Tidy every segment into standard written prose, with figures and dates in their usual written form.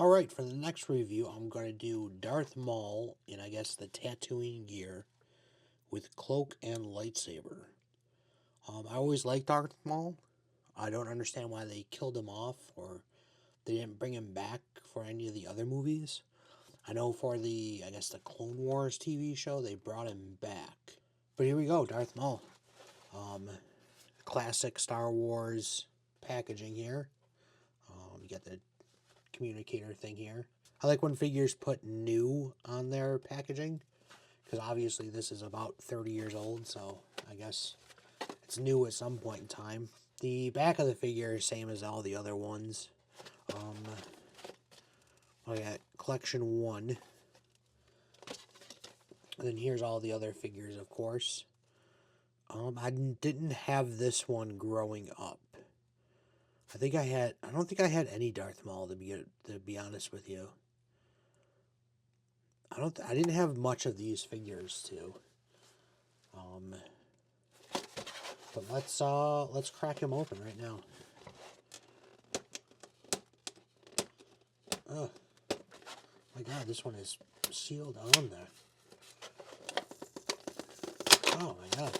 Alright, for the next review, I'm going to do Darth Maul in, I guess, the Tatooine gear with cloak and lightsaber. I always liked Darth Maul. I don't understand why they killed him off or they didn't bring him back for any of the other movies. I know for the, I guess, the Clone Wars TV show, they brought him back. But here we go, Darth Maul. Classic Star Wars packaging here. You got the communicator thing here. I like when figures put new on their packaging, because obviously this is about 30 years old, so I guess it's new at some point in time. The back of the figure is same as all the other ones. I got collection 1. And then here's all the other figures, of course. I didn't have this one growing up. I don't think I had any Darth Maul, to be honest with you. I didn't have much of these figures too. But let's crack him open right now. Oh my God, this one is sealed on there. Oh my God,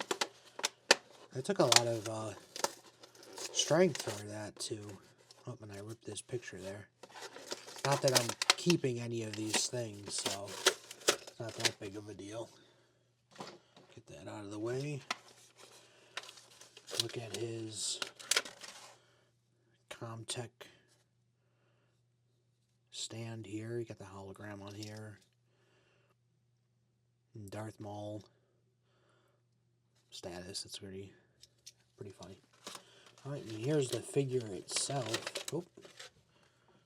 that took a lot of strength for that too. Oh, and I ripped this picture there. Not that I'm keeping any of these things, so it's not that big of a deal. Get that out of the way. Look at his Comtech stand here. You got the hologram on here. And Darth Maul status. It's pretty funny. Alright, and here's the figure itself. Oh,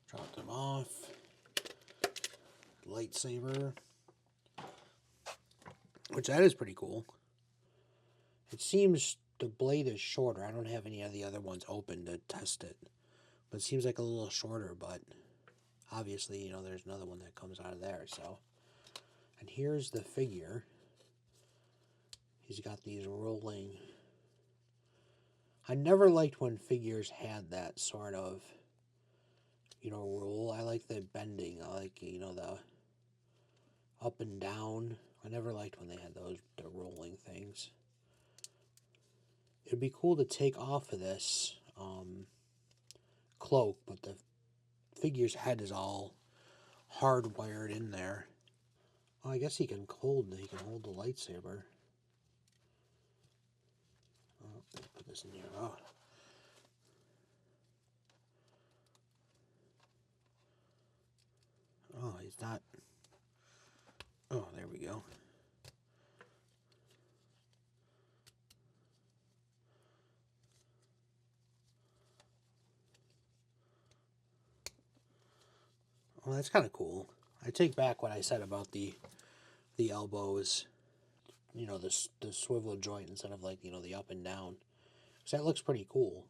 dropped him off. Lightsaber. Which, that is pretty cool. It seems the blade is shorter. I don't have any of the other ones open to test it. But it seems like a little shorter, but obviously, you know, there's another one that comes out of there, so. And here's the figure. He's got these rolling. I never liked when figures had that sort of, you know, roll. I like the bending. I like, you know, the up and down. I never liked when they had the rolling things. It'd be cool to take off of this cloak, but the figure's head is all hardwired in there. Well, I guess he can hold the lightsaber. Oh, put this in here. Oh. Oh, he's not. Oh, there we go. Well, that's kind of cool. I take back what I said about the elbows. You know, the swivel joint instead of, like, you know, the up and down. So that looks pretty cool.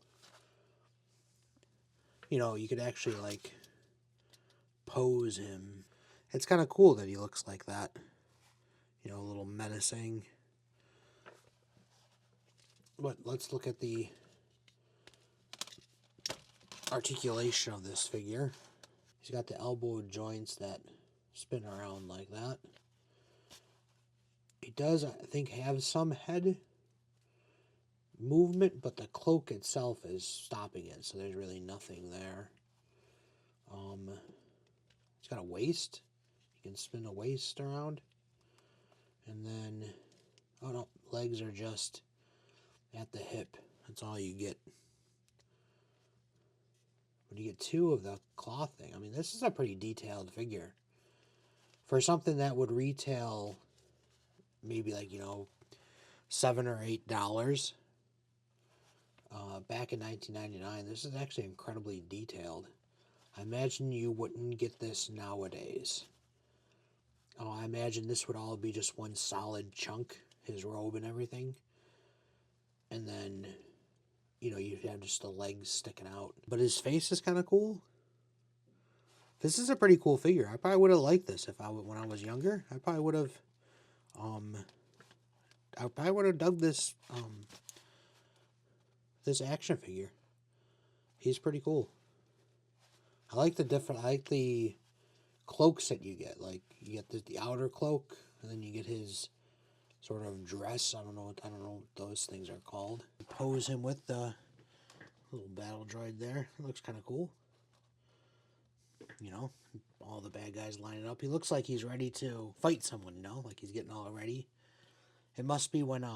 You know, you could actually, like, pose him. It's kind of cool that he looks like that. You know, a little menacing. But let's look at the articulation of this figure. He's got the elbow joints that spin around like that. He does, I think, have some head movement, but the cloak itself is stopping it, so there's really nothing there. He's got a waist. You can spin a waist around. And then, oh no, legs are just at the hip. That's all you get. But you get 2 of the cloth thing. I mean, this is a pretty detailed figure. For something that would retail maybe, like, you know, $7 or $8 back in 1999, this is actually incredibly detailed. I imagine you wouldn't get this nowadays. I imagine this would all be just one solid chunk, his robe and everything. And then, you know, you'd have just the legs sticking out. But his face is kind of cool. This is a pretty cool figure. I probably would have liked this when I was younger. I probably would have dug this this action figure. He's pretty cool. I like the cloaks that you get. Like you get the outer cloak, and then you get his sort of dress. I don't know what those things are called. Pose him with the little battle droid there. It looks kind of cool. You know, all the bad guys lining up. He looks like he's ready to fight someone. You know, like he's getting all ready. It must be when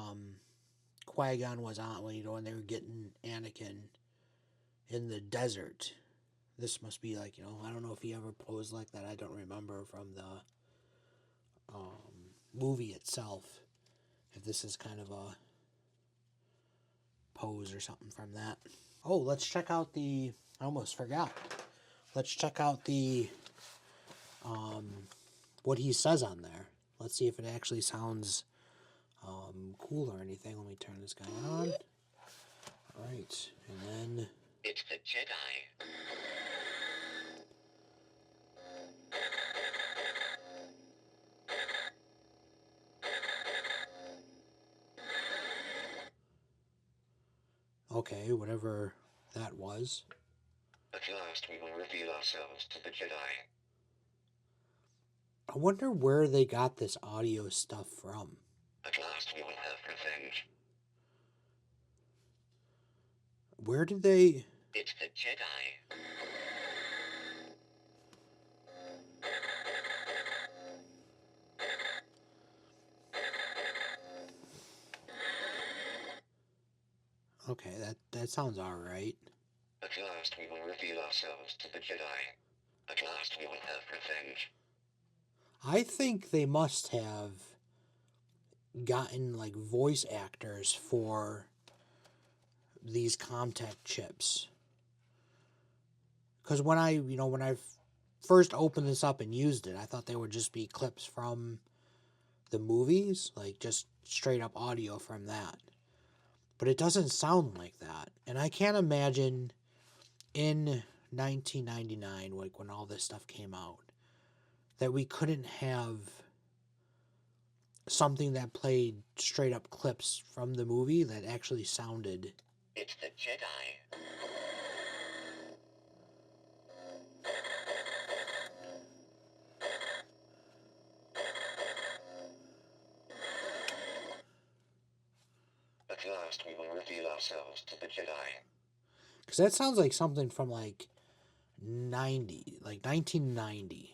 Qui-Gon was on, when they were getting Anakin in the desert. This must be like, I don't know if he ever posed like that. I don't remember from the movie itself. If this is kind of a pose or something from that. Oh, let's check out I almost forgot. Let's check out what he says on there. Let's see if it actually sounds cool or anything. Let me turn this guy on. All right, and then it's the Jedi. okay, whatever that was. At last we will reveal ourselves to the Jedi. I wonder where they got this audio stuff from. At last we will have revenge. Where did they... It's the Jedi. Okay, that sounds alright. At last we will reveal ourselves to the Jedi. At last we will have revenge. I think they must have gotten like voice actors for these Comtech chips. Because when I first opened this up and used it, I thought they would just be clips from the movies, like just straight up audio from that. But it doesn't sound like that. And I can't imagine in 1999, like when all this stuff came out, that we couldn't have something that played straight up clips from the movie that actually sounded. It's the Jedi. At last we will reveal ourselves to the Jedi. Because that sounds like something from like 1990.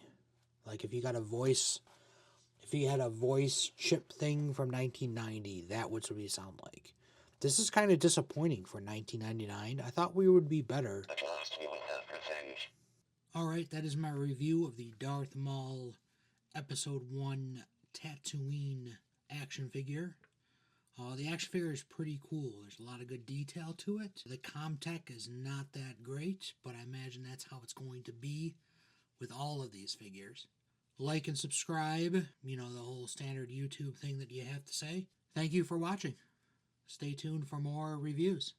Like if you had a voice chip thing from 1990, that would what it sound like. This is kind of disappointing for 1999. I thought we would be better. At last we will have revenge. Alright, that is my review of the Darth Maul Episode 1 Tatooine action figure. The action figure is pretty cool. There's a lot of good detail to it. The Comtech is not that great, but I imagine that's how it's going to be with all of these figures. Like and subscribe, the whole standard YouTube thing that you have to say. Thank you for watching. Stay tuned for more reviews.